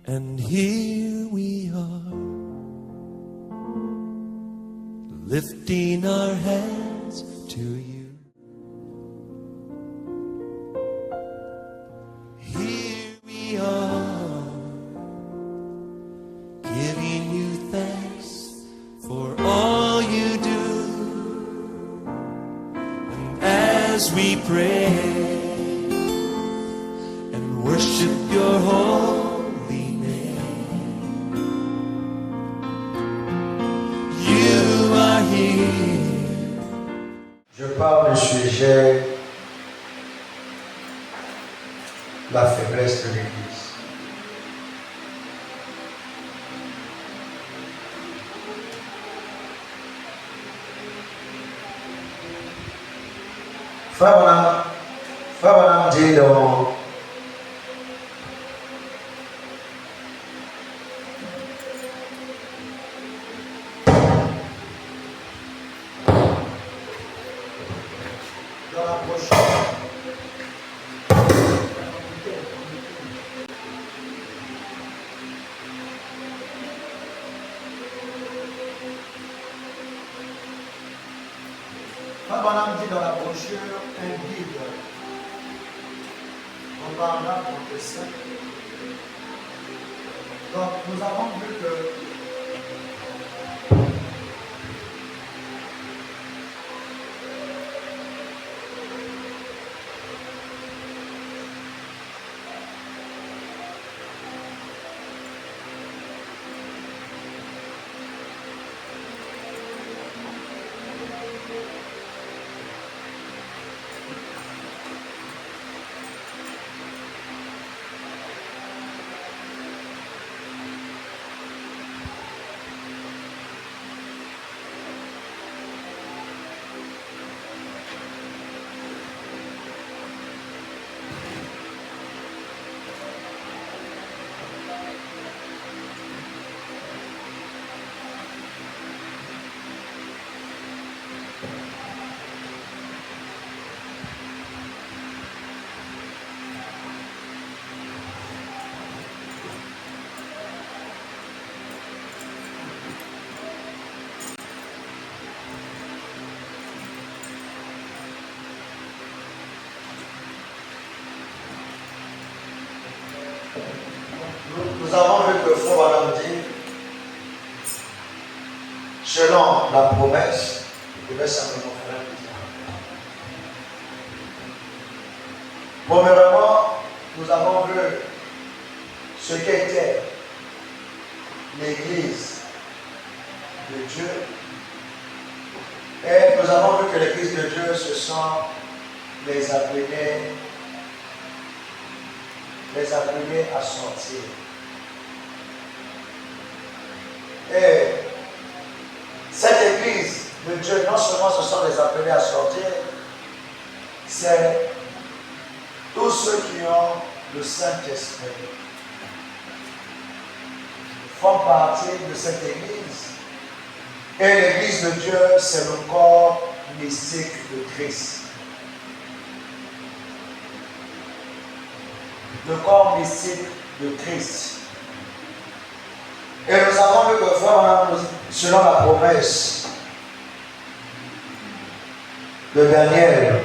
And here we are, lifting our hands to you. Here we are, giving you thanks for all you do. And as we pray and worship your holy name, you are here. Je parle du sujet la faiblesse de l'Église. Frère Branham dit dans la prochaine. Frère Branham dit dans la brochure un guide en parlant contre ça. Donc nous avons vu que nous avons vu que Frère Branham dit, selon la promesse, je vais simplement faire un petit. Premièrement, nous avons vu ce qu'était l'Église de Dieu. Et nous avons vu que l'Église de Dieu, ce sont les appelés à sortir. Et cette Église de Dieu, non seulement ce sont les appelés à sortir, c'est tous ceux qui ont le Saint-Esprit font partie de cette Église. Et l'Église de Dieu, c'est le corps mystique de Christ. Le corps mystique de Christ. Et nous avons vu que Frère, selon la promesse de Daniel,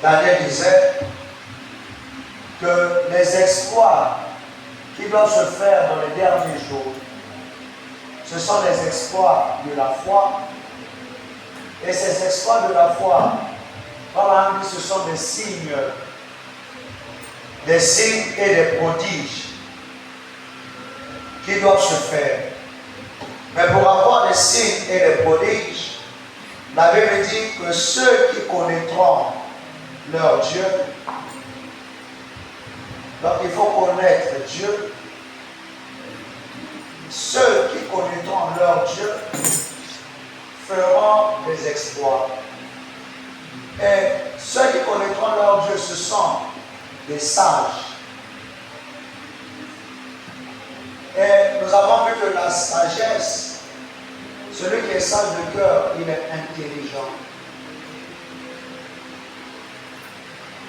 Daniel disait que les exploits qui doivent se faire dans les derniers jours, ce sont les exploits de la foi. Et ces exploits de la foi, Frère, ce sont des signes et des prodiges qui doivent se faire. Mais pour avoir des signes et des prodiges, la Bible dit que ceux qui connaîtront leur Dieu, donc il faut connaître Dieu, ceux qui connaîtront leur Dieu feront des exploits. Et ceux qui connaîtront leur Dieu, ce sont des sages. Et nous avons vu que la sagesse, celui qui est sage de cœur, il est intelligent.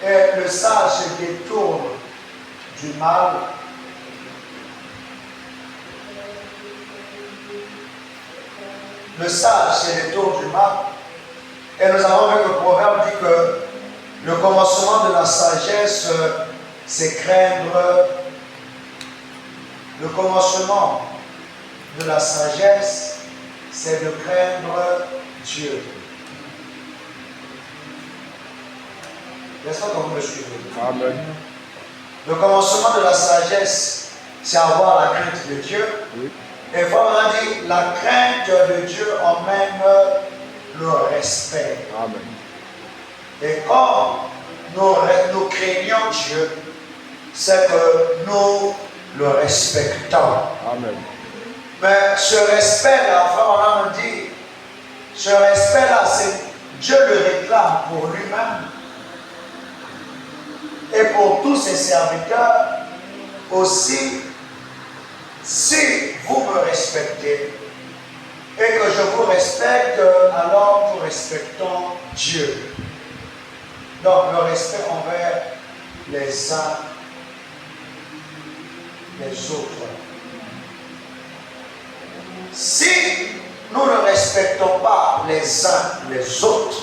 Et le sage se détourne du mal le sage, c'est le tour du mal. Et nous avons vu que le proverbe dit que le commencement de la sagesse, c'est craindre. Le commencement de la sagesse, c'est de craindre Dieu. N'est-ce pas que vous me suivez? Amen. Le commencement de la sagesse, c'est avoir la crainte de Dieu. Oui. Et comme on a dit, la crainte de Dieu emmène le respect. Amen. Et quand nous craignons Dieu, c'est que nous le respectons. Amen. Mais ce respect-là, enfin on a dit, ce respect-là, c'est Dieu le réclame pour lui-même et pour tous ses serviteurs aussi. Si vous me respectez et que je vous respecte, alors nous respectons Dieu. Donc le respect envers les uns les autres. Si nous ne respectons pas les uns les autres,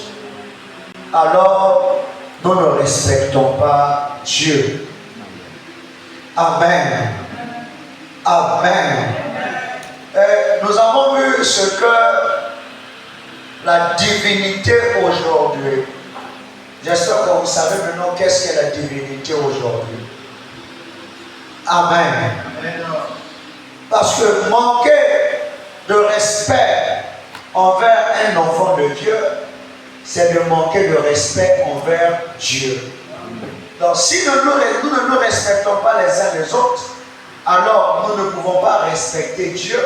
alors nous ne respectons pas Dieu. Amen. Amen. Et nous avons vu ce que la divinité aujourd'hui. J'espère que vous savez maintenant qu'est-ce qu'est la divinité aujourd'hui. Amen. Parce que manquer de respect envers un enfant de Dieu, c'est de manquer de respect envers Dieu. Donc si nous ne nous respectons pas les uns les autres, alors nous ne pouvons pas respecter Dieu,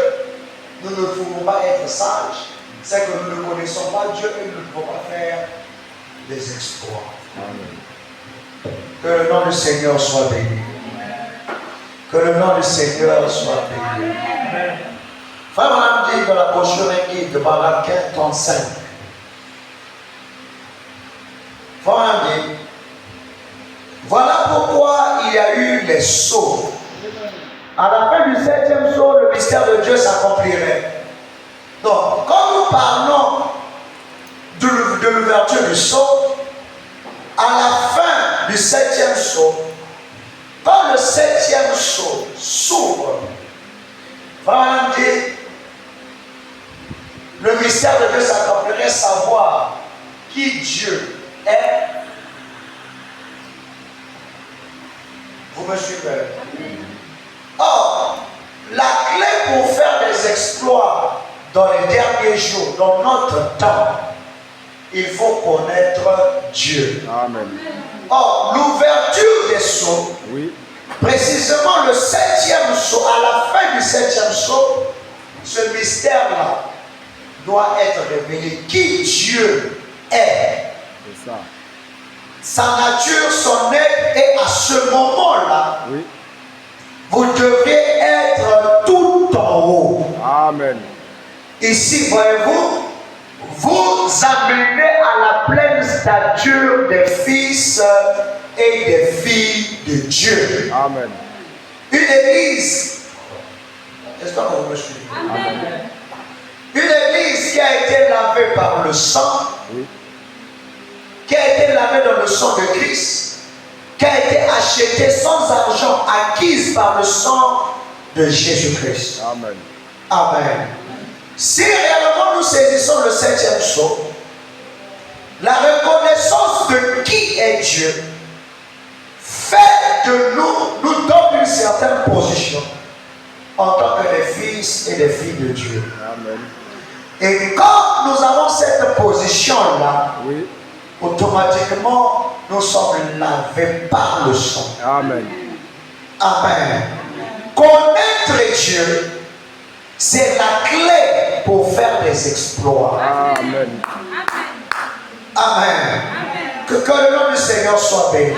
nous ne pouvons pas être sages, c'est que nous ne connaissons pas Dieu et nous ne pouvons pas faire des exploits. Amen. Que le nom du Seigneur soit béni. Que le nom du Seigneur soit béni. Frère Madame dit dans la brochure guide de Malachi 35. Frère Madame dit, voilà pourquoi il y a eu les sceaux. À la fin du 7e sceau, le mystère de Dieu s'accomplirait. Donc, quand nous parlons de l'ouverture du sceau, à la fin du 7e sceau, quand le 7e sceau s'ouvre, vraiment dit, le mystère de Dieu s'accomplirait, savoir qui Dieu est. Vous me suivez? Or, la clé pour faire des exploits dans les derniers jours, dans notre temps, il faut connaître Dieu. Amen. Or, l'ouverture des sceaux, Oui. précisément le 7e sceau, à la fin du 7e sceau, ce mystère-là doit être révélé. Qui Dieu est. C'est ça. Sa nature, son être, et à ce moment-là, Oui. vous devriez être tout en haut. Amen. Ici, voyez-vous, vous amenez à la pleine stature des fils et des filles de Dieu. Amen. Une église, j'espère que vous me suivez. Amen. Une église qui a été lavée par le sang, Oui. qui a été lavée dans le sang de Christ, qui a été achetée sans argent, acquise par le sang de Jésus-Christ. Amen. Amen. Si réellement nous saisissons le 7e sceau, la reconnaissance de qui est Dieu fait de nous donne une certaine position en tant que des fils et des filles de Dieu. Amen. Et quand nous avons cette position-là, Oui. automatiquement, nous sommes lavés par le sang. Amen. Amen. Connaître Dieu, c'est la clé pour faire des exploits. Amen. Amen. Que le nom du Seigneur soit béni.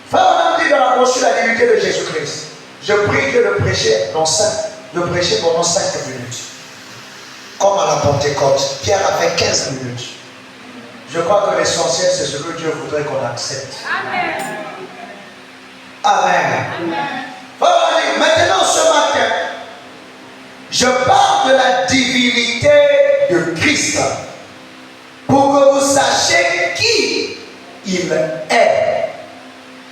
Frère, on a dit dans la brochure la divinité de Jésus-Christ. Je prie Dieu de prêcher pendant 5 minutes. Comme à la Pentecôte, Pierre a fait 15 minutes. Je crois que l'essentiel, c'est ce que Dieu voudrait qu'on accepte. Amen. Amen. Amen. Maintenant, ce matin, Je parle de la divinité de Christ pour que vous sachiez qui il est.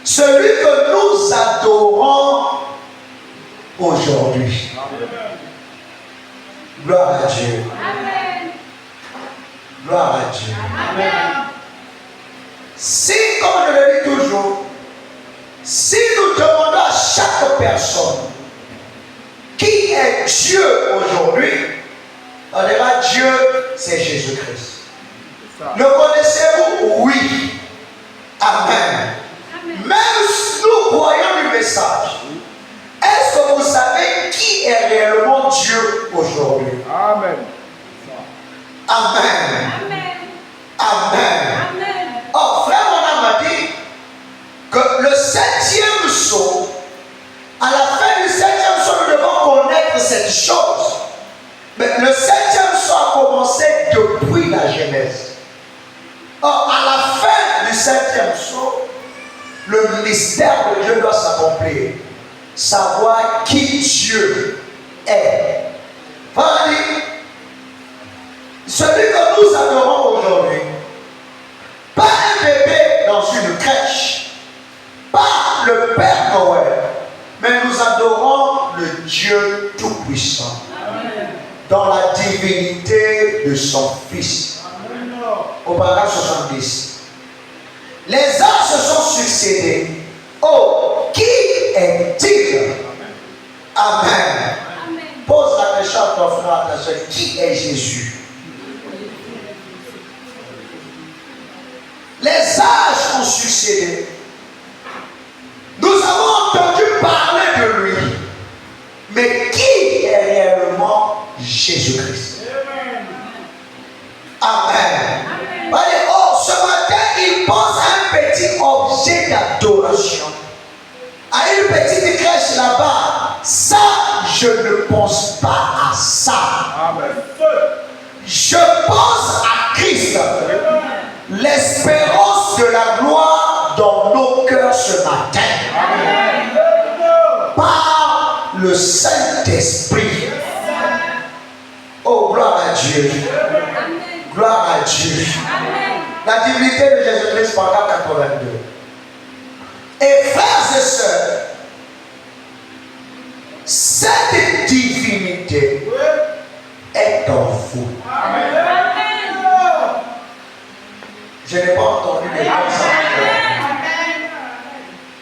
Celui que nous adorons aujourd'hui. Gloire à Dieu. Amen. Gloire à Dieu. Amen. Si, comme je le dis toujours, si nous demandons à chaque personne qui est Dieu aujourd'hui, on dira Dieu, c'est Jésus-Christ. Le connaissez-vous? Oui. Amen. Même nous croyons du message. Est-ce que vous savez qui est réellement Dieu aujourd'hui? Amen. Amen. Amen. Amen. Amen. Oh, frère Monam m'a dit que le 7e psaume, à la fin du 7e psaume, nous devons connaître cette chose. Mais le 7e psaume a commencé depuis la Genèse. Or, à la fin du 7e psaume, le mystère de Dieu doit s'accomplir. Savoir qui Dieu est. Voilà, celui que nous adorons aujourd'hui, pas un bébé dans une crèche, pas le Père Noël, mais nous adorons le Dieu Tout-Puissant dans la divinité de son Fils. Au paragraphe 70. Les âges se sont succédés. Oh, qui est-il? Amen. Amen. Pose la question à ton frère, à ta soeur, qui est Jésus? Les âges ont succédé. Nous avons entendu parler de lui. Mais qui est réellement Jésus-Christ? Amen. Allez, oh, ce matin, il pose un petit objet d'adoration à une petite crèche là-bas. Ça, je ne pense pas à ça. Amen. Je pense à Christ, l'espérance de la gloire dans nos cœurs ce matin, par le Saint-Esprit. Oh, gloire à Dieu. Amen. Gloire à Dieu. Amen. La divinité de Jésus-Christ, paragraphe 82. Et frères et sœurs, cette divinité est en vous. Amen. Je n'ai pas entendu des gens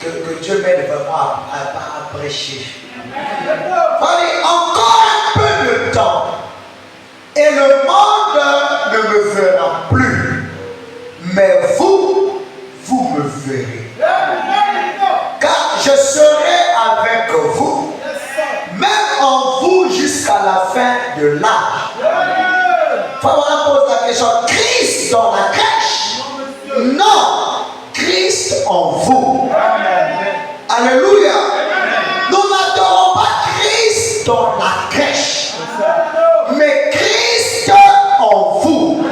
que Dieu m'aide vraiment à prêcher. Allez, encore un peu de temps et le monde ne me verra plus. Mais vous, vous me verrez. Car je serai avec vous, même en vous jusqu'à la fin de l'âge. Frère, on pose la question, Christ dans la crèche? Non, Christ en vous. Alléluia. Nous n'adorons pas Christ dans la crèche, mais Christ en vous.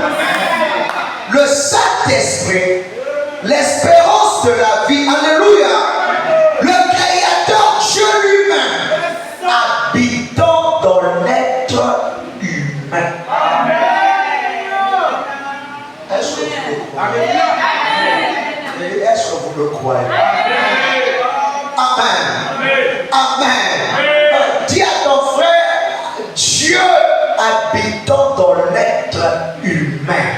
Le Saint-Esprit, l'espérance de la vie. Alléluia. Le Créateur Dieu lui-même, habitant dans l'être humain. Est-ce que vous le croyez? Est-ce que vous le croyez? Amen. Amen. Dis à ton frère, Dieu habitant dans l'être humain.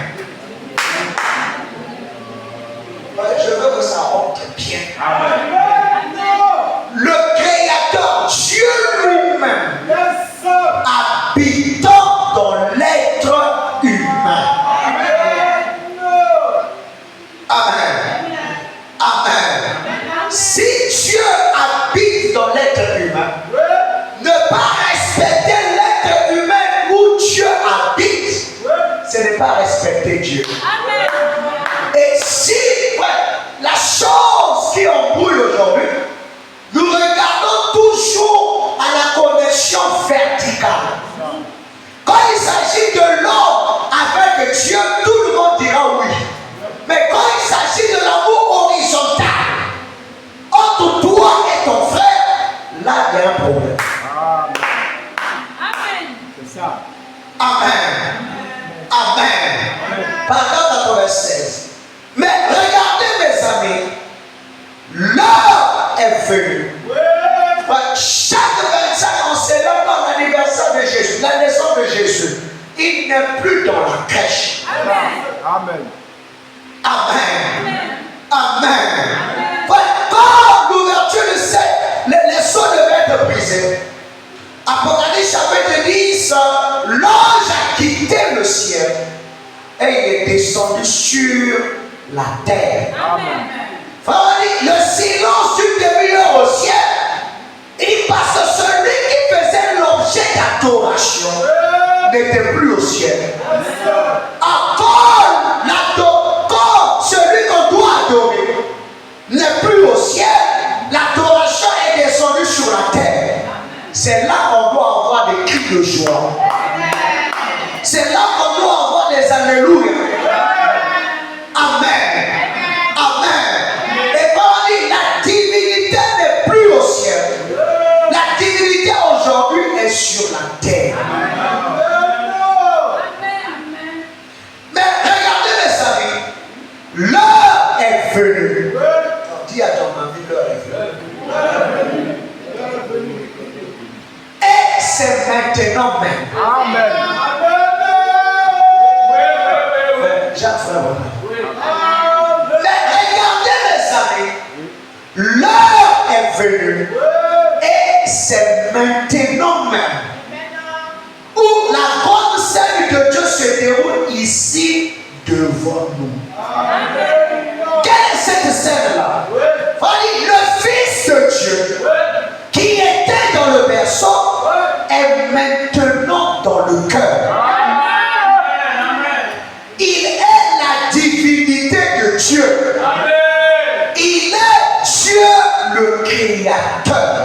Je veux que ça rentre bien. Le Créateur, Dieu lui-même, habitant dans l'être humain. Amen. Amen. Si Dieu habite dans l'être humain, ne pas respecter l'être humain où Dieu habite, ce n'est pas respecter Dieu. Amen. Et si la chose qui embrouille aujourd'hui, nous regardons toujours à la connexion verticale. Quand il s'agit de l'homme avec Dieu, tout le monde dira oui. Mais quand il s'agit de l'amour horizontal entre toi et ton frère, là il y a un problème. Amen. Amen. Amen. Paragraphe 96. Mais regardez mes amis, l'heure est venue. Chaque 25 on célèbre l'anniversaire de Jésus, la naissance de Jésus. Il n'est plus dans la crèche. Amen. Amen. Amen. Amen. Quand l'ouverture de les sceaux devaient être brisés, Apocalypse chapitre 10, l'ange a quitté le ciel et il est descendu sur la terre. Amen. Le silence du demi-heure au ciel, il passe que celui qui faisait l'objet d'adoration n'était plus au ciel. Quand celui qu'on doit adorer n'est plus au ciel, l'adoration est descendue sur la terre. C'est là qu'on doit avoir des cris de joie. C'est là qu'on doit avoir des alléluia. Amen. Amen. Et quand on dit la divinité n'est plus au ciel, la divinité aujourd'hui est sur la terre. Mais regardez mes amis, l'heure est venue. Dis à ton ami, l'heure est venue. Et c'est maintenant même. Amen. Jacques frère. Mais regardez mes amis, l'heure est venue. Et c'est maintenant même où la grande scène de Dieu se déroule ici devant nous. Quelle est cette scène-là? Le Fils de Dieu qui était dans le berceau est maintenant dans le cœur. Il est la divinité de Dieu. Il est Dieu le Créateur.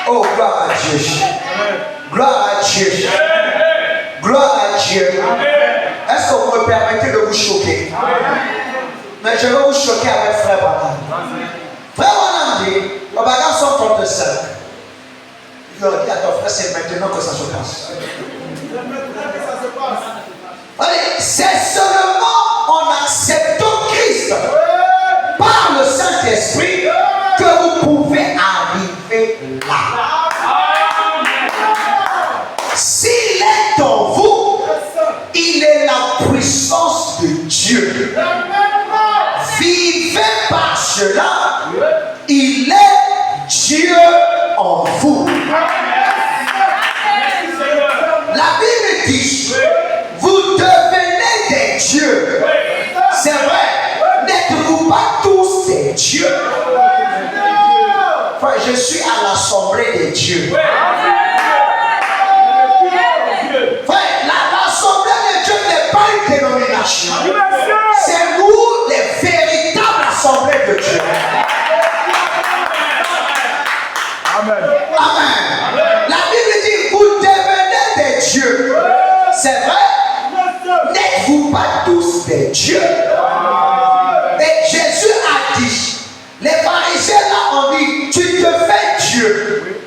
Oh, gloire à Dieu. Gloire à Dieu. Gloire à Dieu. Est-ce que vous me permettez de vous choquer? Mais je vais vous choquer avec Frère Branham. Frère Branham dit, au bagage 135, il leur dit à ton frère, c'est maintenant que ça se passe. Allez, c'est seulement en acceptant Christ par le Saint-Esprit que vous pouvez arriver là. S'il est en vous, il est la puissance de Dieu. Vivez par cela, il est Dieu en vous. La Bible dit, vous devenez des dieux. C'est vrai, n'êtes-vous pas tous des dieux? Enfin, je suis à l'assemblée des dieux. L'assemblée de Dieu n'est pas une dénomination. C'est nous les véritables assemblées de Dieu. Amen. Amen. La Bible dit, vous devenez des dieux. C'est vrai? N'êtes-vous pas tous des dieux? Et Jésus a dit, les pharisiens là ont dit, tu te fais Dieu.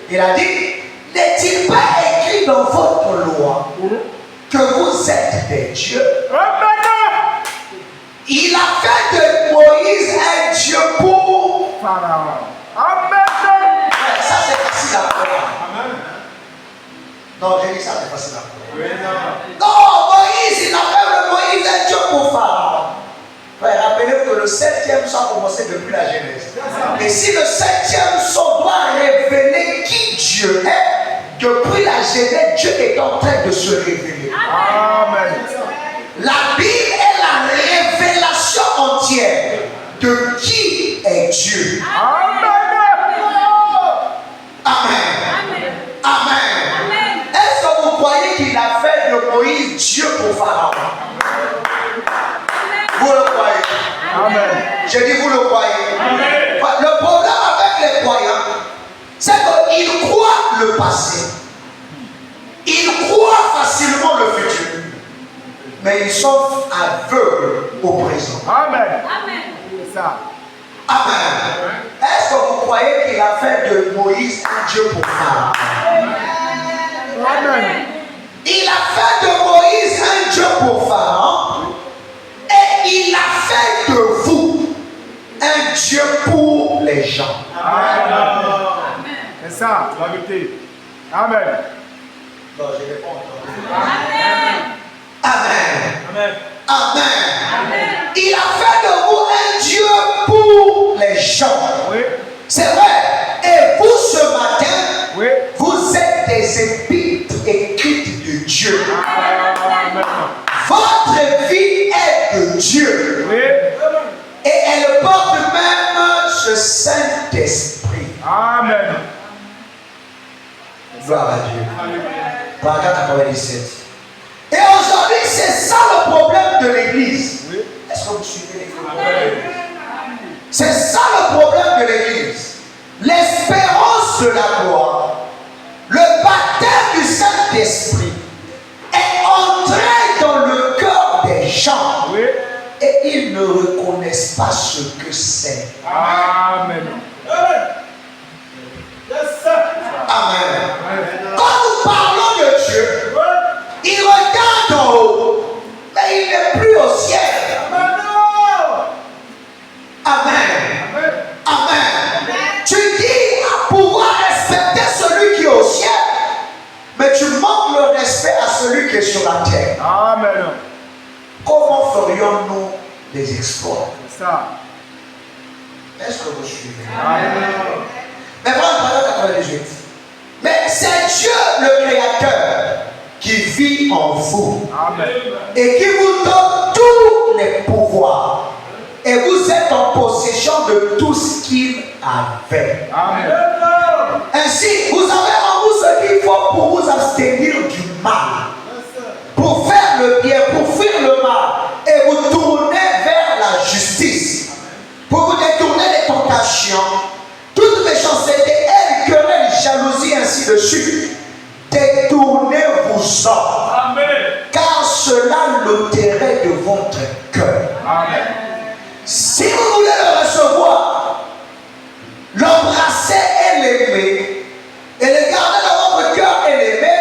Il a dit, n'est-il pas écrit dans votre loi que vous êtes des dieux? Il a fait de Moïse un Dieu pour Pharaon. Amen. ça c'est facile à croire. Non, j'ai dit ça c'est facile à croire. Non, Moïse, il a fait de Moïse un Dieu pour Pharaon. Rappelez-vous que le 7e son a commencé depuis la Genèse. Et si le 7e son doit révéler qui Dieu est, depuis la Genèse, Dieu est en train de se révéler. Amen. La Bible est la révélation entière de qui est Dieu. Amen. Amen. Amen. Est-ce que vous croyez qu'il a fait de Moïse Dieu pour Pharaon? Vous le croyez? Amen. Je dis vous le croyez? Amen. Le problème avec les croyants, c'est qu'ils croient le passé. Ils croient facilement le futur. Mais ils sont aveugles au présent. Amen. Amen. C'est ça. Amen. Est-ce que vous croyez qu'il a fait de Moïse un Dieu pour Pharaon? Amen. Il a fait de Moïse un Dieu pour Pharaon et il a fait de vous un Dieu pour les gens. Amen. C'est ça, la vérité. Amen. Non, je n'ai pas entendu. Amen. Amen. Amen. Il a fait de vous un Dieu pour les gens. Oui. C'est vrai. Et vous, ce matin, Oui. vous êtes des épîtres écrites de Dieu. Amen. Votre vie est de Dieu. Oui. Et elle porte même ce Saint-Esprit. Amen. Gloire à Dieu. Paragraphe 97. Et aujourd'hui, c'est ça le problème de l'Église. Oui. Est-ce que vous suivez l'Église? C'est ça le problème de l'Église. L'espérance de la gloire, le baptême du Saint-Esprit est entré dans le cœur des gens. Oui. Et ils ne reconnaissent pas ce que c'est. Amen. Amen. Quand nous parlons de Dieu, il regarde en haut, mais il n'est plus au ciel. Amen. Amen. Tu dis à pouvoir respecter celui qui est au ciel, mais tu manques le respect à celui qui est sur la terre. Amen. Comment ferions-nous des exploits? C'est ça. Est-ce que vous suivez? Amen. Mais voilà, paragraphe 98. Mais c'est Dieu le Créateur qui vit en vous Amen. et qui vous donne tous les pouvoirs. Et vous êtes en possession de tout ce qu'il avait. Amen. Ainsi, vous avez en vous ce qu'il faut pour vous abstenir du mal, pour faire le bien, pour fuir le mal, et vous tourner vers la justice, pour vous détourner des tentations, toute méchanceté, haine, querelle, jalousie, ainsi de suite. Détournez-vous-en, car cela l'ôterait de votre cœur. Amen. Si vous voulez le recevoir, l'embrasser et l'aimer, et le garder dans votre cœur et l'aimer,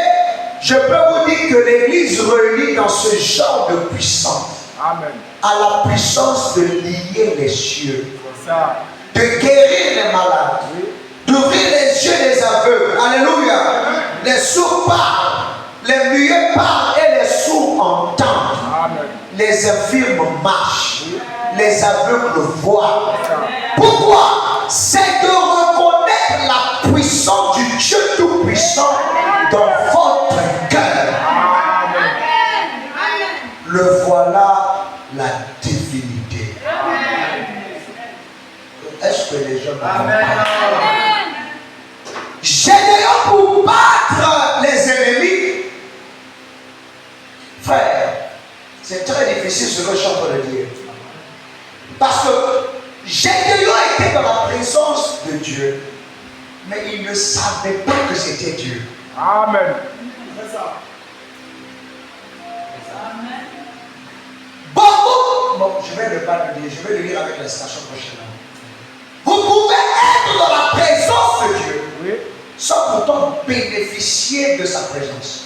je peux vous dire que l'Église relie dans ce genre de puissance Amen. à la puissance de lier les cieux, C'est ça. de guérir les malades, d'ouvrir les yeux des aveugles. Alléluia. Les sourds parlent, les muets parlent et les sourds entendent. Amen. Les infirmes marchent, les aveugles voient. Pourquoi? C'est de reconnaître la puissance du Dieu Tout-Puissant dans votre cœur. Le voilà la divinité. Est-ce que les gens Gédéon pour battre les ennemis? Frère, c'est très difficile ce que je suis en train de dire. Parce que Gédéon était dans la présence de Dieu, mais il ne savait pas que c'était Dieu. Amen. Bon, je vais ne pas le dire, je vais le lire avec la citation prochaine. Vous pouvez être dans la présence de Dieu, Oui. sans pourtant bénéficier de sa présence.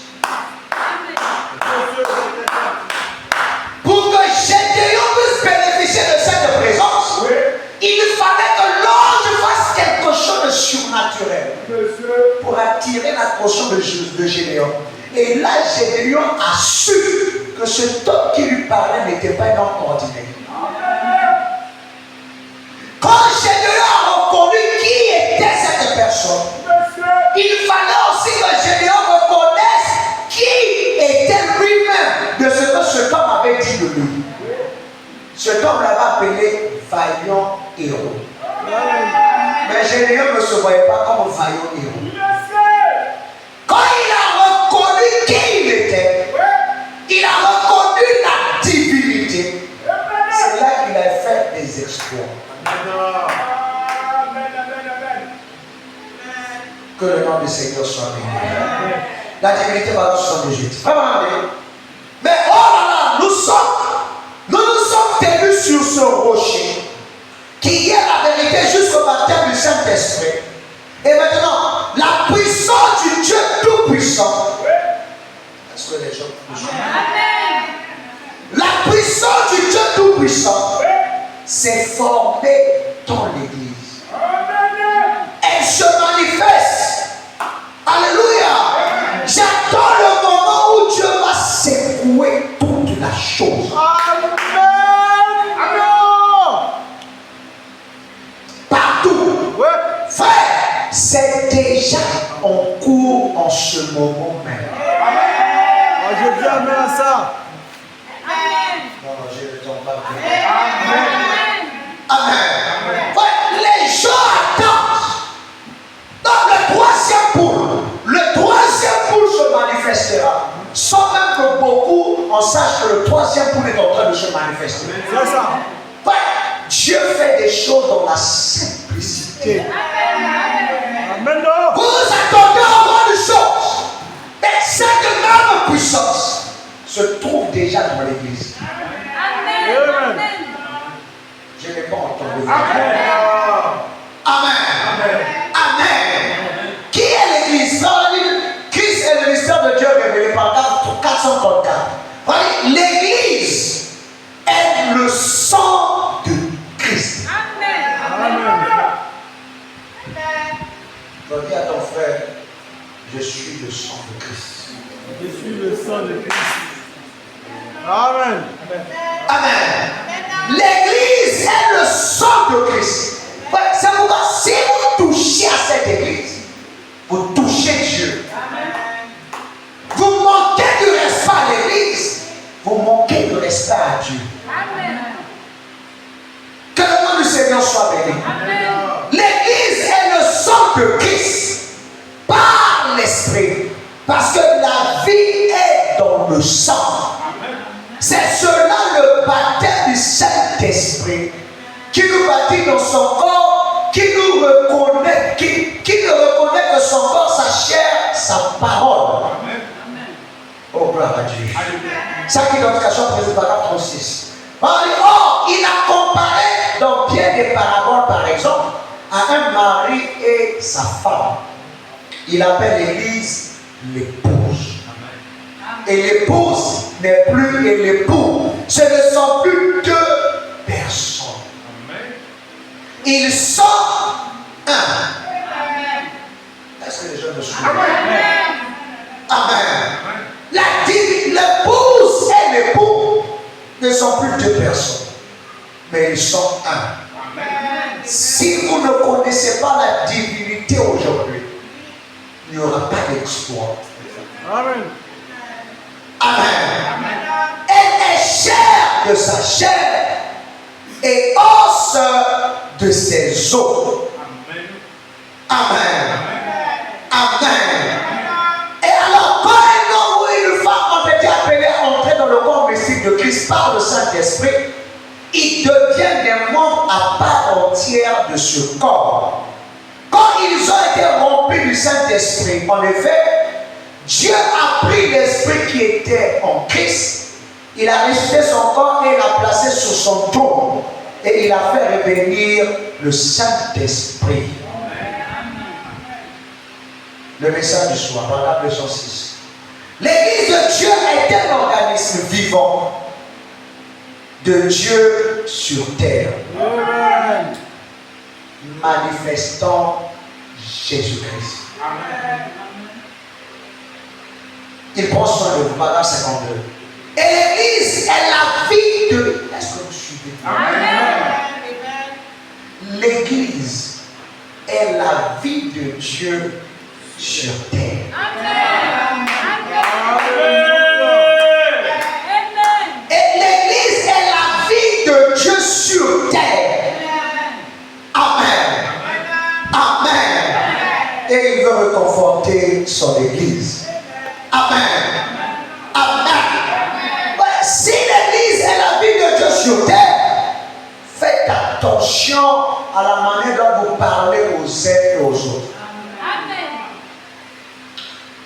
Pour que Gédéon puisse bénéficier de cette présence, Oui. il fallait que l'ange fasse quelque chose de surnaturel Monsieur. pour attirer l'attention de Gédéon. Et là, Gédéon a su que cet homme qui lui parlait n'était pas un homme ordinaire. Quand Gédéon a reconnu qui était cette personne, il fallait aussi que Gédéon reconnaisse qui était lui-même de ce que cet homme avait dit de lui. Cet homme l'avait appelé vaillant héros. Mais Gédéon ne se voyait pas comme vaillant héros. Quand il a reconnu qui il était, il a reconnu la divinité. C'est là qu'il a fait des exploits. Que le nom du Seigneur soit béni. La divinité va nous soigner juste. Mais oh là là, nous sommes tenus sur ce rocher qui est la vérité jusqu'au baptême du Saint-Esprit. Et maintenant, la puissance du Dieu Tout-Puissant La puissance du Dieu Tout-Puissant s'est formée dans l'Église. Elle se manifeste. Alléluia. J'attends le moment où Dieu va secouer toute la chose. Partout. Frère, c'est déjà en cours en ce moment même. Je dis amen à ça. Non, je ne t'entends pas. Amen. Ouais, les gens attendent. Dans le troisième poule se manifestera. Sans même que beaucoup en sachent que le troisième poule est en train de se manifester. C'est ça. Ouais, Dieu fait des choses dans la simplicité. Amen. Vous attendez encore des choses. Et cette même puissance se trouve déjà dans l'église. Amen. Je n'ai pas entendu. Amen. Amen. Amen. Qui est l'église? Christ est le mystère de Dieu révélé par 434. Voyez, l'église est le sang de Christ. Amen. Donc dis à ton frère, je suis le sang de Christ. Je suis le sang de Christ. Amen. Amen. L'église est le sang de Christ. Ouais, c'est pourquoi si vous touchez à cette église, vous touchez Dieu. Vous manquez de respect à l'église, vous manquez de respect à Dieu. Que le nom du Seigneur soit béni. L'église est le sang de Christ par l'esprit. Parce que la vie est dans le sang. C'est cela le baptême du Saint-Esprit qui nous bâtit dans son corps, qui nous reconnaît, qui ne reconnaît que son corps, sa chair, sa parole. Oh, gloire à Dieu. Ça qui est dans l'Éducation présente paragraphe 36. Or, il a comparé dans bien des paraboles, par exemple, à un mari et sa femme. Il appelle l'église l'épouse. Et l'épouse n'est plus et l'époux. Ce ne sont plus deux personnes. Ils sont un. Est-ce que les gens me suivent? Amen. L'épouse et l'époux ne sont plus deux personnes, mais ils sont un. Si vous ne connaissez pas la divinité aujourd'hui, il n'y aura pas d'exploit. Amen. Amen. Elle est chair de sa chair et os de ses os. Amen. Amen. Et alors, quand un homme ou une femme ont été appelés à entrer dans le corps mystique de Christ par le Saint-Esprit, ils deviennent des membres à part entière de ce corps. Quand ils ont été remplis du Saint-Esprit, en effet, Dieu a pris l'esprit qui était en Christ, il a ressuscité son corps et l'a placé sur son trône. Et il a fait revenir le Saint-Esprit. Le message du soir, paragraphe 206. L'église de Dieu est un organisme vivant de Dieu sur terre, manifestant Jésus-Christ. Il prend soin de vous, paragraphe 52. Et l'église est la vie de... Est-ce que vous suivez? L'église est la vie de Dieu sur terre. Et l'église est la vie de Dieu sur terre. Amen. Amen. Et il veut reconforter son église. Amen. Amen. Ouais, si l'église est la vie de Dieu sur terre, faites attention à la manière dont vous parlez aux uns et aux autres.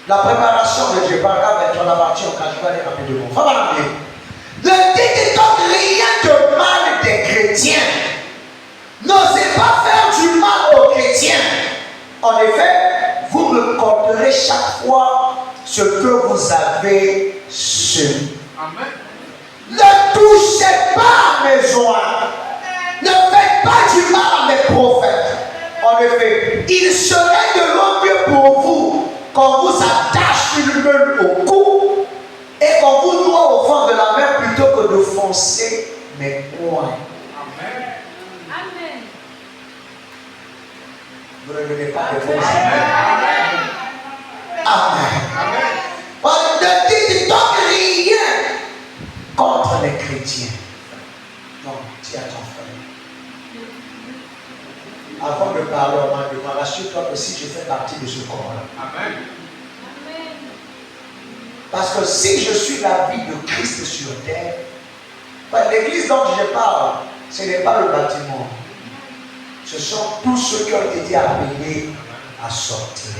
La préparation de Dieu, paragraphe 23, la partie en 4, je vais aller rapidement. Ne dites donc rien de mal des chrétiens. N'osez pas faire du mal aux chrétiens. En effet, vous récolterez chaque fois ce que vous avez su. Amen. Ne touchez pas à mes joints. Ne faites pas du mal à mes prophètes. En effet, il serait de l'eau mieux pour vous qu'on vous attache une meule au cou et qu'on vous noie au fond de la mer plutôt que de foncer mes poings. Amen. Amen. Vous ne donnez pas de réponse. Amen. Ne dites donc rien contre les chrétiens. Non, dis à ton frère. Avant de parler au monde, rassure-toi que si je fais partie de ce corps-là. Amen. Amen. Parce que si je suis la vie de Christ sur terre, l'église dont je parle, ce n'est pas le bâtiment. Ce sont tous ceux qui ont été appelés à sortir.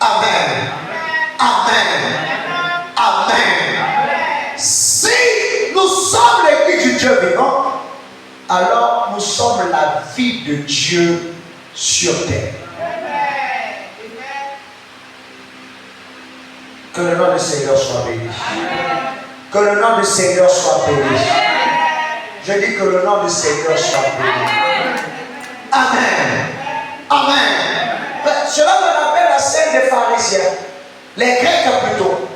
Amen. Amen. Amen. Amen. Si nous sommes l'église du Dieu vivant, alors nous sommes la vie de Dieu sur terre. Que le nom du Seigneur soit béni. Que le nom du Seigneur soit béni. Je dis que le nom du Seigneur soit béni. Amen. Amen. Cela me rappelle la scène des pharisiens. Les Grecs plutôt.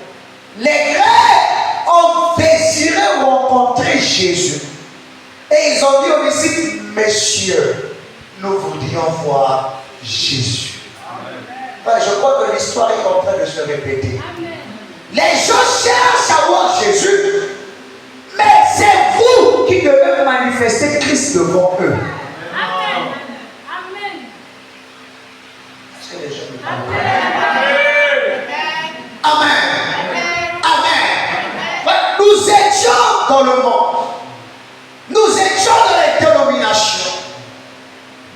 Les Grecs ont désiré rencontrer Jésus. Et ils ont dit aux disciples, messieurs, nous voudrions voir Jésus. Je crois que l'histoire est en train de se répéter. Les gens cherchent à voir Jésus, mais c'est vous qui devez manifester Christ devant eux. Amen. Amen. Est-ce que les gens me comprennent? Amen. Amen. Nous étions dans le monde. Nous étions dans les dénominations.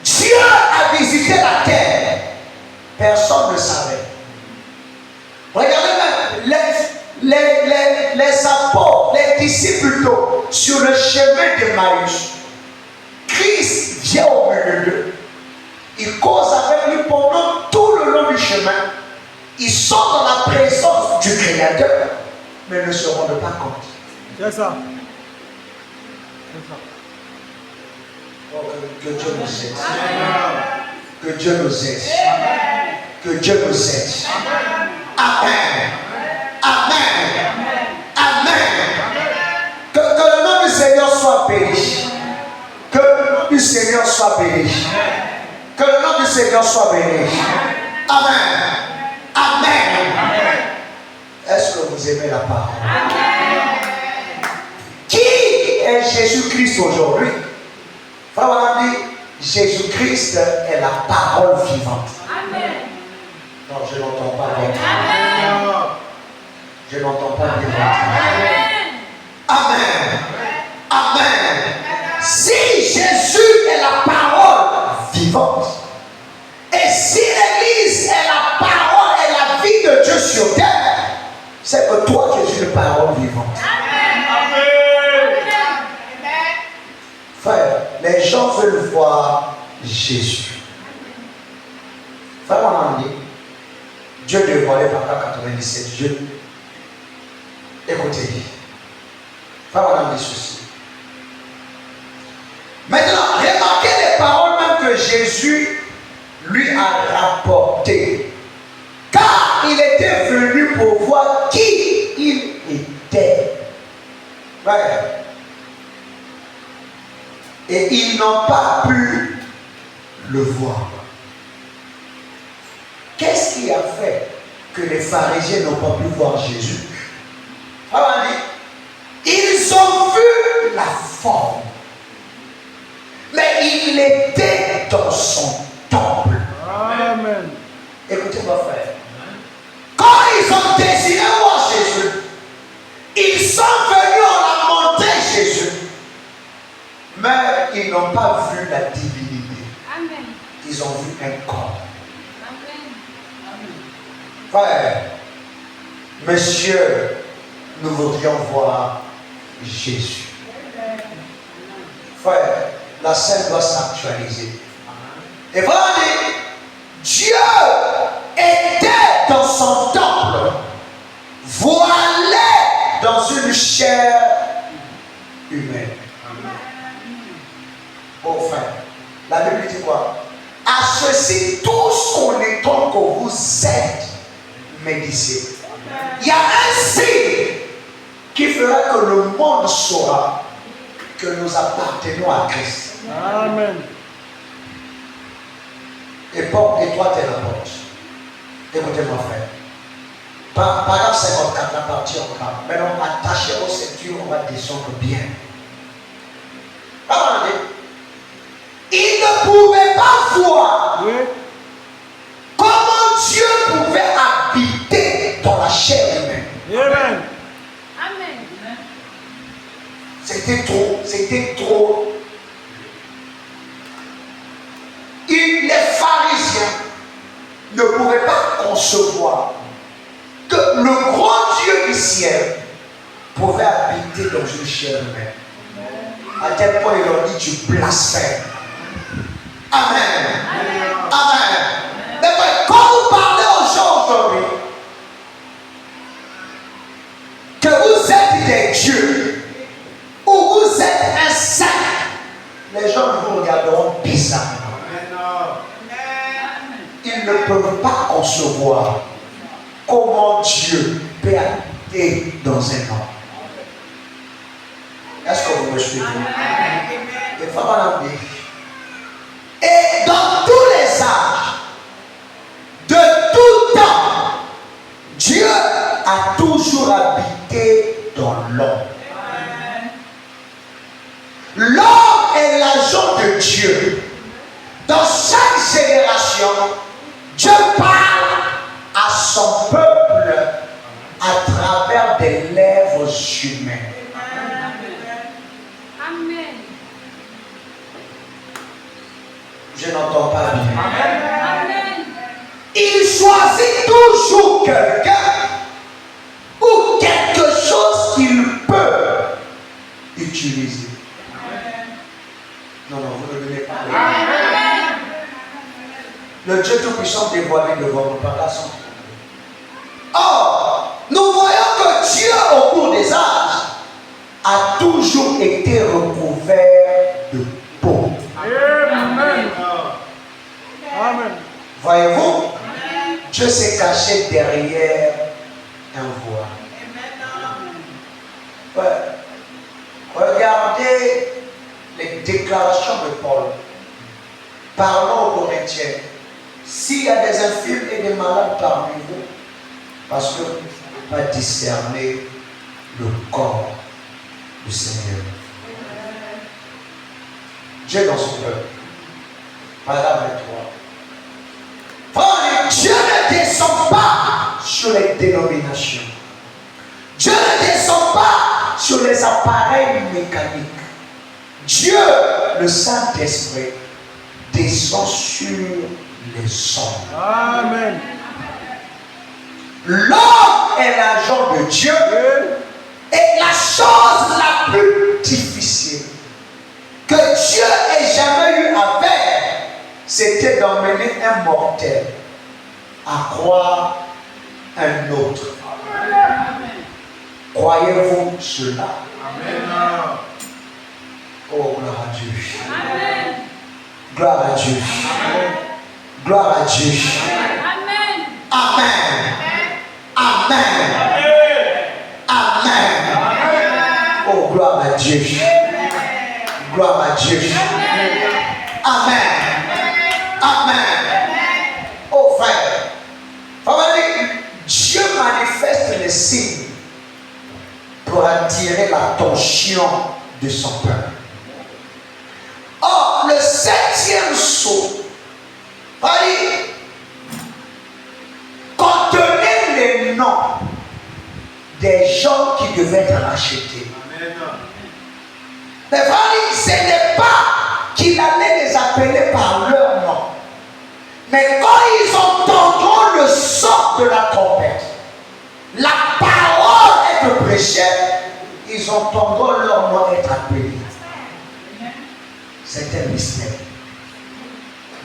Dieu a visité la terre. Personne ne savait. Regardez même les apôtres, les disciples plutôt, sur le chemin d'Emmaüs. Christ vient au milieu d'eux. Il cause avec lui pendant tout le long du chemin. Ils sont dans la présence du Créateur, mais ne se rendent pas compte. C'est ça. Oh, que Dieu nous aide. Que Dieu nous aide. Que Dieu nous aide. Amen. Amen. Amen. Que le nom du Seigneur soit béni. Que le nom du Seigneur soit béni. Que le nom du Seigneur soit béni. Amen. Amen. Est-ce que vous aimez la parole? Qui est Jésus-Christ aujourd'hui? Frère, on a dit, Jésus-Christ est la parole vivante. Amen. Non, je n'entends pas bien. Amen. Je n'entends pas bien. Amen. Amen. Amen. Si Jésus est la parole vivante, et si l'Église est la parole et la vie de Dieu sur terre, c'est que toi tu es une parole vivante. Frère, les gens veulent voir Jésus. Frère, on a dit, Dieu dévoilé par la 97. Dieu. Écoutez. Frère, on a dit ceci. Maintenant, remarquez les paroles même que Jésus lui a rapportées. Car il était venu pour voir qui il était. Frère. Et ils n'ont pas pu le voir. Qu'est-ce qui a fait que les pharisiens n'ont pas pu voir Jésus? Ils ont vu la forme. Mais il était dans son temple. Amen. Écoutez-moi, frère. Quand ils ont désiré voir Jésus, ils sont venus en la montée Jésus. Mais ils n'ont pas vu la divinité. Amen. Ils ont vu un corps. Amen. Frère, monsieur, nous voudrions voir Jésus. Frère, la scène doit s'actualiser. Et vraiment, Dieu était son temple, voilé dans une chair humaine. Oh frère, la Bible dit quoi? À ceci, tous connaîtront que vous êtes mes disciples. Il y a un signe qui fera que le monde saura que nous appartenons à Christ. Amen. Et toi, t'es l'apôtre. Écoutez-moi, frère. Paragraphe 54, la partie en cas. Maintenant, attachez vos ceintures, on va descendre bien. Regardez. Il ne pouvait pas voir Oui. comment Dieu pouvait habiter dans la chair humaine. Amen. Amen. C'était trop. Les pharisiens ne pouvaient pas concevoir que le grand Dieu du ciel pouvait habiter dans une chair humaine. À tel point il leur dit: tu blasphèmes. Amen. Amen. Mais quand vous parlez aux gens aujourd'hui que vous êtes des dieux ou vous êtes un saint, les gens vous regarderont bizarrement. Ils ne peuvent pas concevoir comment Dieu peut habiter dans un homme. Est-ce que vous me suivez? Les femmes en Amérique. Et dans tous les âges, de tout temps, Dieu a toujours habité dans l'homme. L'homme est l'agent de Dieu. Dans chaque génération, Dieu parle à son peuple à travers des lèvres humaines. Amen. Je n'entends pas bien. Amen. Il choisit toujours quelqu'un ou quelque chose qu'il peut utiliser. Non, vous ne venez pas. Le Dieu Tout-Puissant dévoilé devant nous par la santé. Or, nous voyons que Dieu, au cours des âges, a toujours été recouvert de peau. Amen. Amen. Voyez-vous, Dieu s'est caché derrière un voile. Ouais. Regardez les déclarations de Paul. Parlons aux Corinthiens. S'il y a des infirmes et des malades parmi vous, parce que vous ne pouvez pas discerner le corps du Seigneur. Dieu dans son peuple. Madame et toi. Frère, Dieu ne descend pas sur les dénominations. Dieu ne descend pas sur les appareils mécaniques. Dieu, le Saint-Esprit, descend sur les hommes. Amen. L'homme est l'agent de Dieu. Et la chose la plus difficile que Dieu ait jamais eu à faire, c'était d'emmener un mortel à croire un autre. Croyez-vous cela? Amen. Oh, gloire à Dieu. Amen. Gloire à Dieu. Gloire à Dieu. Amen. Amen. Amen. Amen. Oh, gloire à Dieu. Gloire à Dieu. Amen. Amen. Oh, frère. Dieu manifeste les signes pour attirer l'attention de son peuple. Or, le 7e sceau contenait les noms des gens qui devaient être rachetés. Mais ce n'est pas qu'il allait les appeler par leur nom. Mais quand ils entendront le son de la trompette, la parole être prêchée, ils entendront leur nom être appelé. C'est un mystère.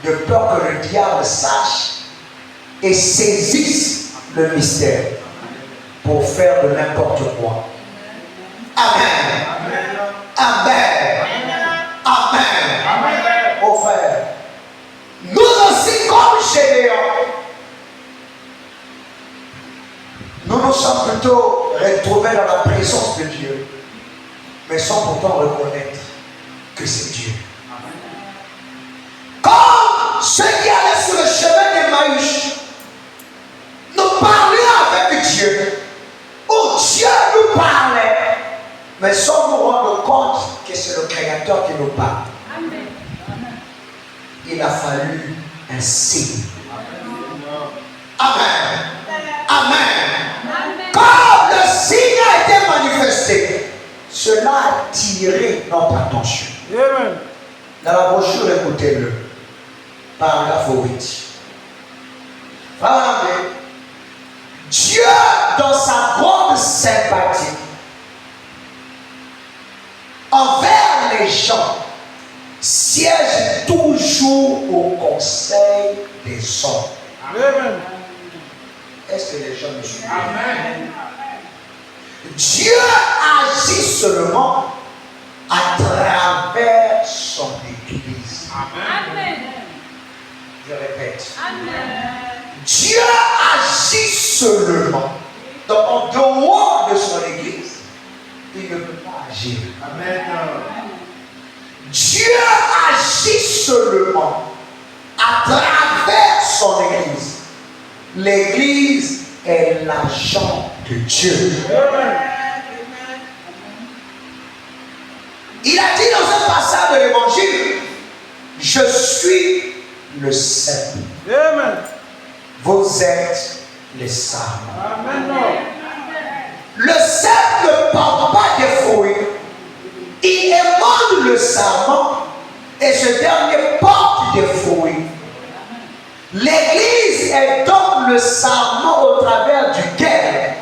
De peur que le diable sache et saisisse le mystère pour faire de n'importe quoi. Amen. Amen. Amen. Mon frère, nous aussi comme Gédéon, nous nous sommes plutôt retrouvés dans la présence de Dieu, mais sans pourtant reconnaître que c'est Dieu. Comme ceux qui allaient sur le chemin d'Emmaüs, nous parlions avec Dieu, où Dieu nous parlait, mais sans nous rendre compte que c'est le Créateur qui nous parle. Amen. Il a fallu un signe. Amen. Amen. Quand le signe a été manifesté, cela a attiré notre attention. Amen. Dans la brochure, écoutez-le. Paragraphe 8. Regardez. Dieu, dans sa grande sympathie envers les gens, siège toujours au conseil des hommes. Amen. Est-ce que les gens me suivent? Amen. Dieu agit seulement à travers son Église. Amen. Je répète. Amen. Dieu agit seulement. Donc en dehors de son Église, il ne peut pas agir. Amen. Dieu agit seulement à travers son Église. L'Église est l'agent de Dieu. Amen. Il a dit dans un passage de l'Évangile, je suis le cep. Amen. Vous êtes les sarments. Amen. Le cep ne porte pas de fruits. Il émane le sarment et ce dernier porte des fruits. L'Église est donc le sarment au travers duquel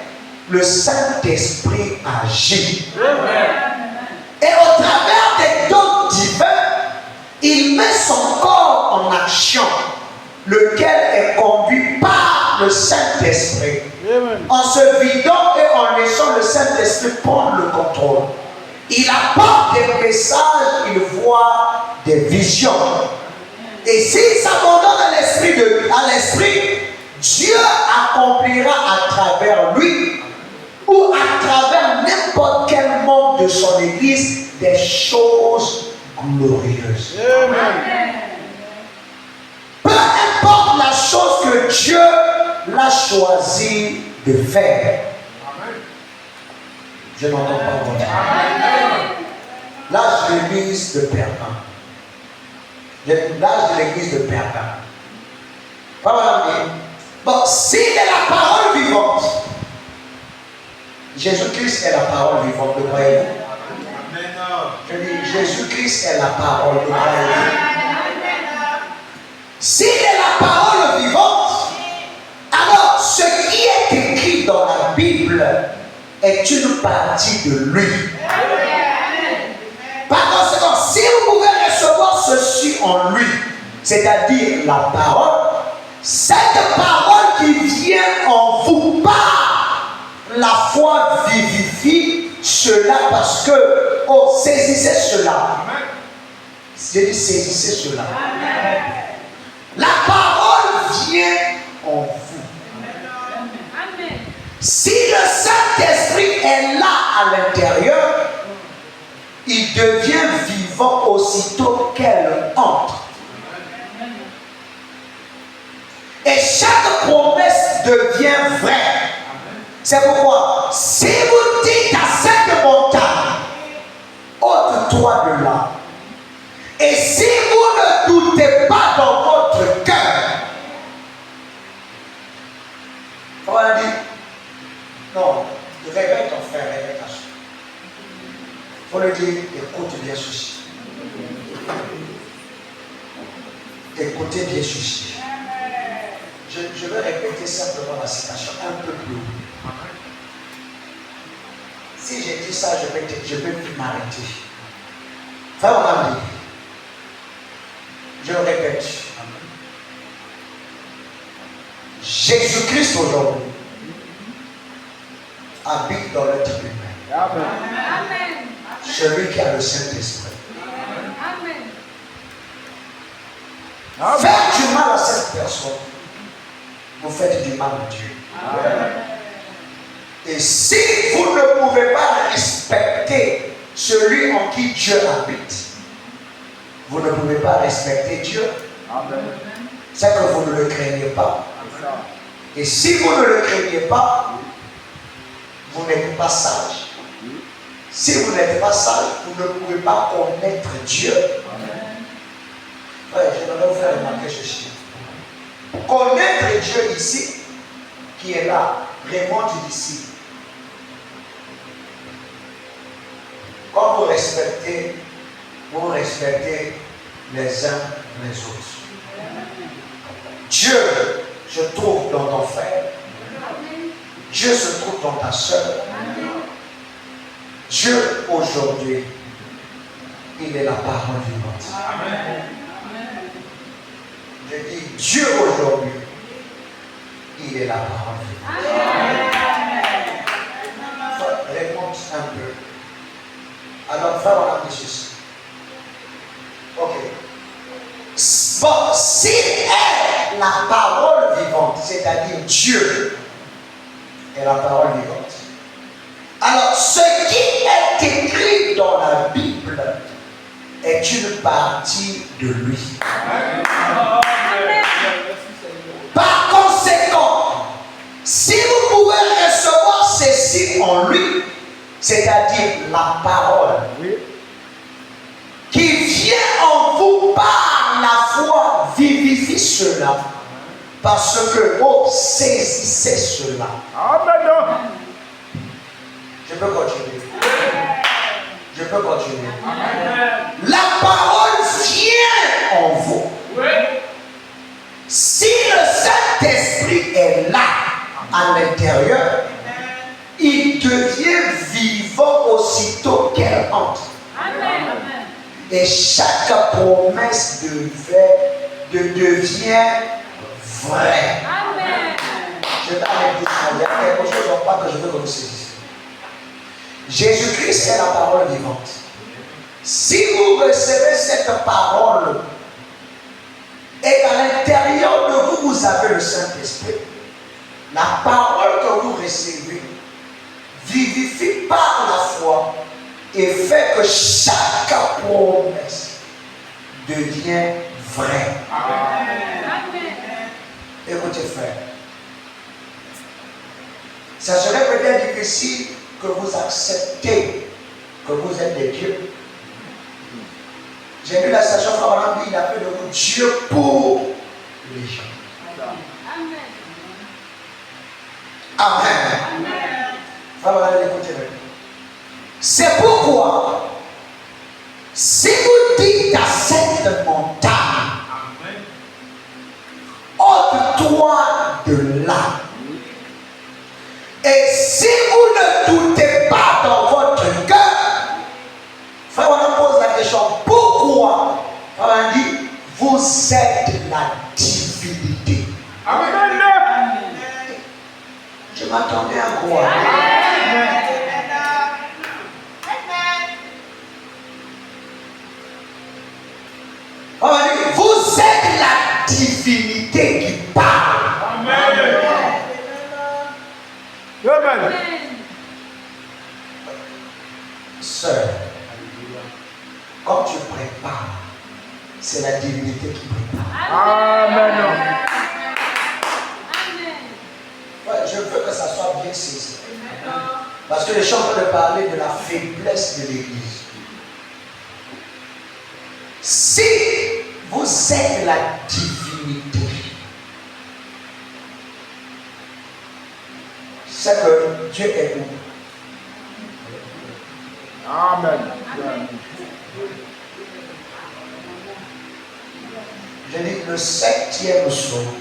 le Saint-Esprit agit. Et au travers des dons divins, il met son corps en action, lequel est conduit par le Saint-Esprit. En se vidant et en laissant le Saint-Esprit prendre le contrôle. Il apporte des messages, il voit des visions. Et s'il s'abandonne à l'esprit, Dieu accomplira à travers lui ou à travers n'importe quel membre de son Église des choses glorieuses. Amen. Peu importe la chose que Dieu l'a choisi de faire. Je n'entends pas votre l'âge de l'église de Perpin. L'âge de l'église de Perpin. Bon, s'il est la parole vivante, Jésus-Christ est la parole vivante, le croyez-vous? Je dis, Jésus-Christ est la parole, le croyez-vous? S'il est la parole vivante, alors ce qui est écrit dans la Bible est une partie de lui. Par conséquent, si vous pouvez recevoir ceci en lui, c'est-à-dire la parole, cette parole qui vient en vous par la foi vivifie cela parce que, oh, saisissez cela. J'ai dit saisissez cela. La parole vient en vous. Amen. Si le Saint-Esprit est là à l'intérieur, il devient vivant aussitôt qu'elle entre. Et chaque promesse devient vraie. C'est pourquoi, si vous dites à cette montagne, ôte-toi de là. Et si vous ne doutez pas dans votre cœur, on va dire, non, réveille ton frère, réveille ta soeur. Il faut lui dire, écoute bien ceci. Écoutez bien ceci. Je vais répéter simplement la citation un peu plus haut. Si j'ai dit ça, je vais plus m'arrêter. Frère Randy, je le répète. Jésus-Christ aujourd'hui habite dans l'être humain. Amen. Amen. Celui qui a le Saint-Esprit. Amen. Faire du mal à cette personne, vous faites du mal à Dieu. Et si vous ne pouvez pas respecter celui en qui Dieu habite, vous ne pouvez pas respecter Dieu. Amen. C'est que vous ne le craignez pas. Et si vous ne le craignez pas, vous n'êtes pas sage. Si vous n'êtes pas sage, vous ne pouvez pas connaître Dieu. Ouais, je vais vous faire remarquer ceci. Connaître Dieu ici, qui est là, remonte d'ici. Quand vous respectez les uns les autres. Dieu se trouve dans ton frère. Dieu se trouve dans ta soeur. Dieu aujourd'hui, il est la parole vivante. Amen. Je dis Dieu aujourd'hui, il est la parole vivante. Remonte un peu. Alors, frère, on a dit ceci. Ok. Bon, si est la parole vivante, c'est-à-dire Dieu est la parole vivante. Alors, ce qui est écrit dans la Bible est une partie de lui. Par conséquent, si vous pouvez recevoir ceci en lui, c'est-à-dire la parole, qui vient en vous par la foi, vivifie cela, parce que vous saisissez cela. Amen. Je peux continuer. Je peux continuer. La parole vient en vous. Si le Saint-Esprit est là, à l'intérieur, il devient vivant aussitôt qu'elle entre. Amen. Et chaque promesse devient vraie. Amen. Je vais arrêter ça. Il y a quelque chose en pas que je veux que vous saisissiez. Jésus-Christ est la parole vivante. Si vous recevez cette parole et qu'à l'intérieur de vous, vous avez le Saint-Esprit, la parole que vous recevez vivifie par la foi et fait que chaque promesse devient vraie. Amen. Écoutez, frère, ça serait peut-être difficile que vous acceptez que vous êtes des dieux. J'ai lu la station Frère, il a fait de vous Dieu pour les gens. Amen. Frère, écoutez. C'est pourquoi, si vous dites à cette montagne, ôte-toi de là. Et si vous ne doutez pas dans votre cœur, frère, on pose la question, pourquoi? On dit, vous êtes la divinité. Amen. Je m'attendais à quoi? On dit, vous êtes la divinité qui parle. Amen. Amen. Sœur, quand tu prépares, c'est la divinité qui prépare. Amen. Ouais, je veux que ça soit bien saisi. Parce que les gens veulent parler de la faiblesse de l'Église. Si vous êtes la divinité, c'est que Dieu est où? Amen. Je dis le 7e psaume.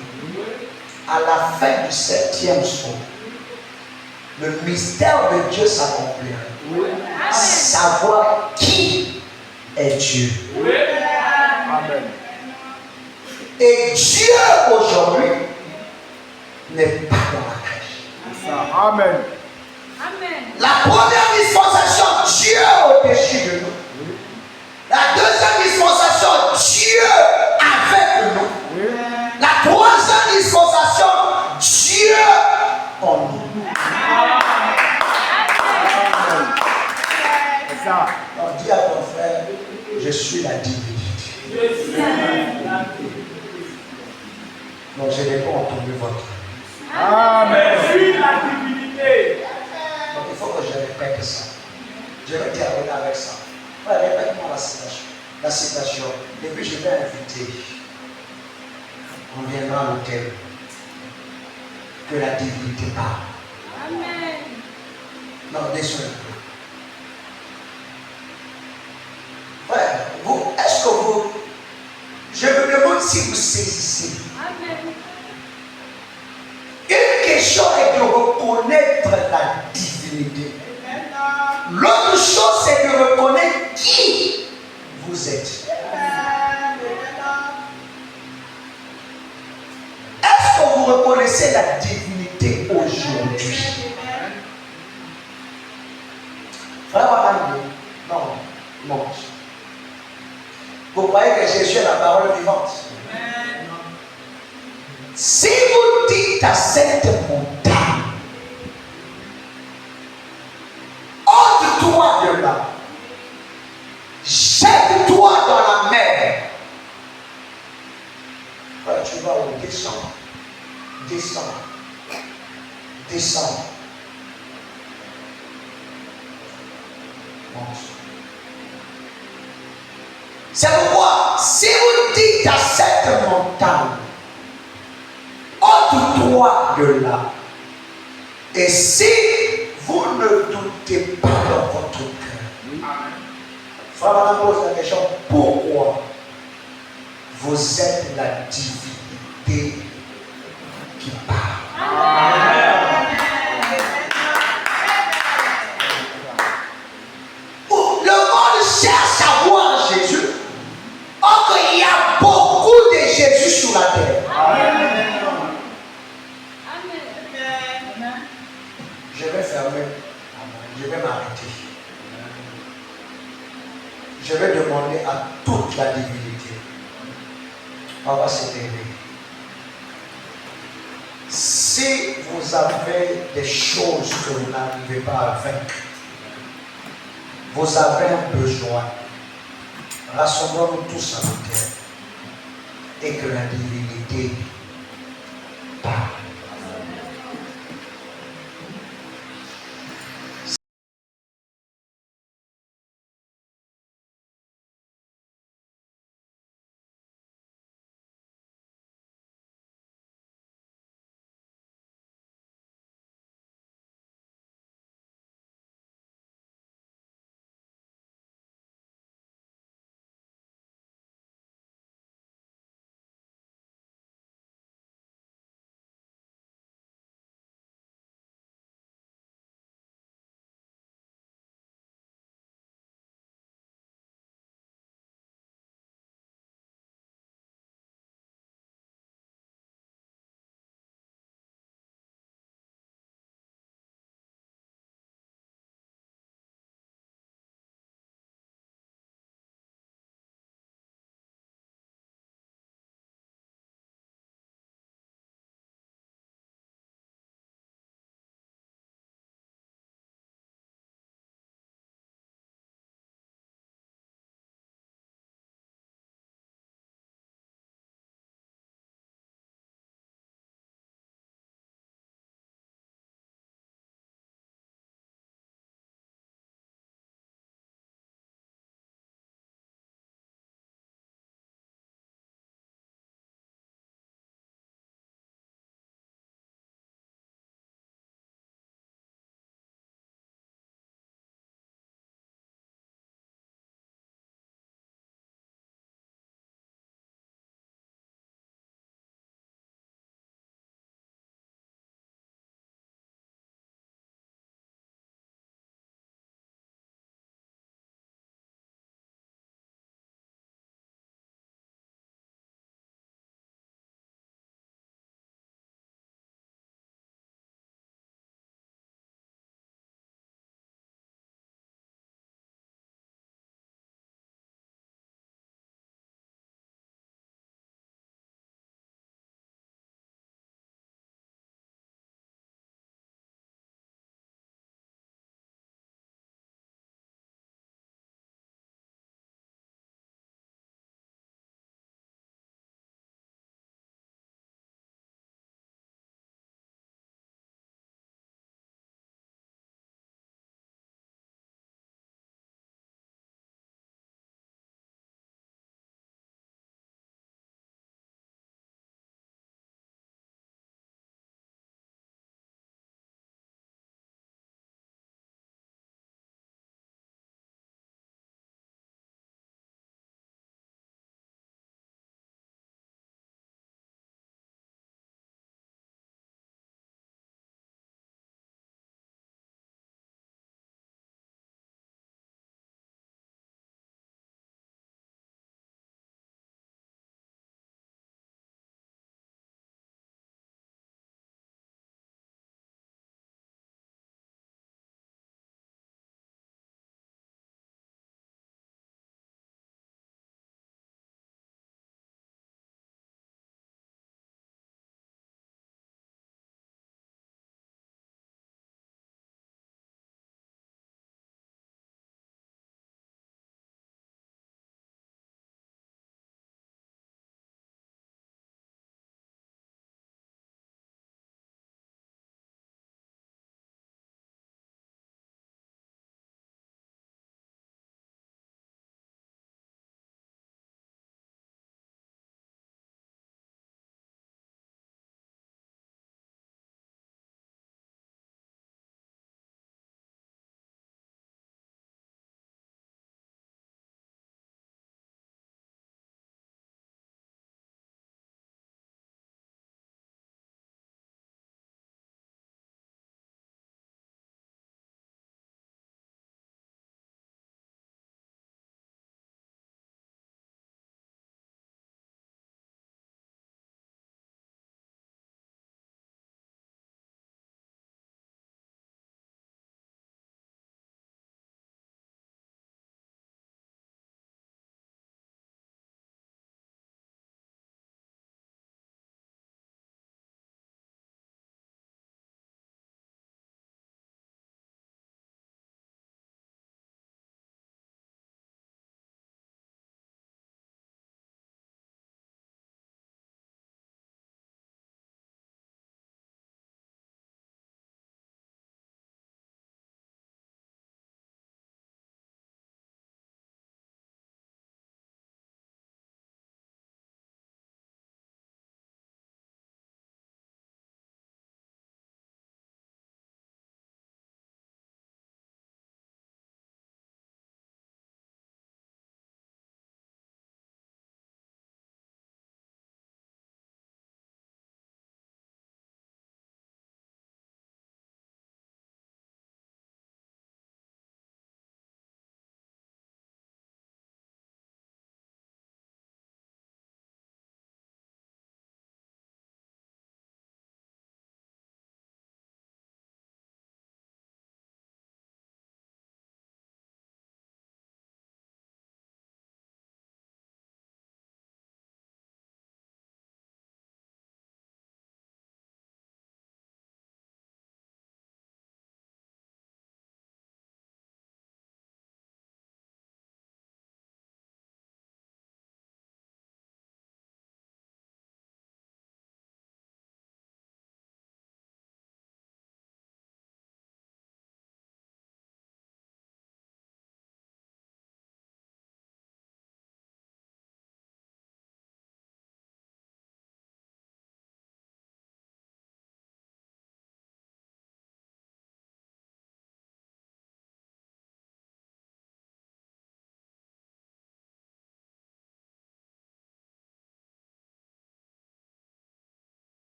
À la fin du 7e psaume, le mystère de Dieu s'accomplira. Savoir qui est Dieu. Amen. Et Dieu aujourd'hui n'est pas dans la crèche. Amen. Amen. La première dispensation, Dieu au-dessus de nous. La deuxième dispensation, Dieu avec nous. La troisième dispensation, Dieu en nous. C'est ça. Alors dis à ton frère, je suis la divinité. Donc je n'ai pas entendu votre. Amen. Je suis la divinité. Donc il faut que je répète ça. Je vais terminer avec ça. Ouais, répète-moi la citation. La citation. Et puis je vais inviter. On viendra à l'hôtel. Que la divinité parle. Amen. Non, descends un peu. Ouais, vous, est-ce que vous. Je me demande si vous saisissez. Amen. Une question est de reconnaître la divinité. L'autre chose, c'est de reconnaître qui vous êtes. Est-ce que vous reconnaissez la divinité aujourd'hui? Frère Wamani, non, non. Vous croyez que Jésus est la parole vivante? Si vous dites à cette montagne, ôte-toi de là, jette-toi dans la mer. Frère, tu vas où? Descends. Descends. Descends. Monte. C'est pourquoi, si vous dites à cette montagne, ôte-toi de là, et si vous ne doutez pas dans votre cœur, frère, madame pose la question, pourquoi vous êtes la divinité qui parle? Le monde cherche à voir Jésus. Or qu'il y a beaucoup de Jésus sur la terre. Amen. Je vais fermer. Je vais m'arrêter. Je vais demander à toute la divinité. On va se lever. Si vous avez des choses que vous n'arrivez pas à vaincre, vous avez un besoin, rassemblons-nous tous à la terre et que la divinité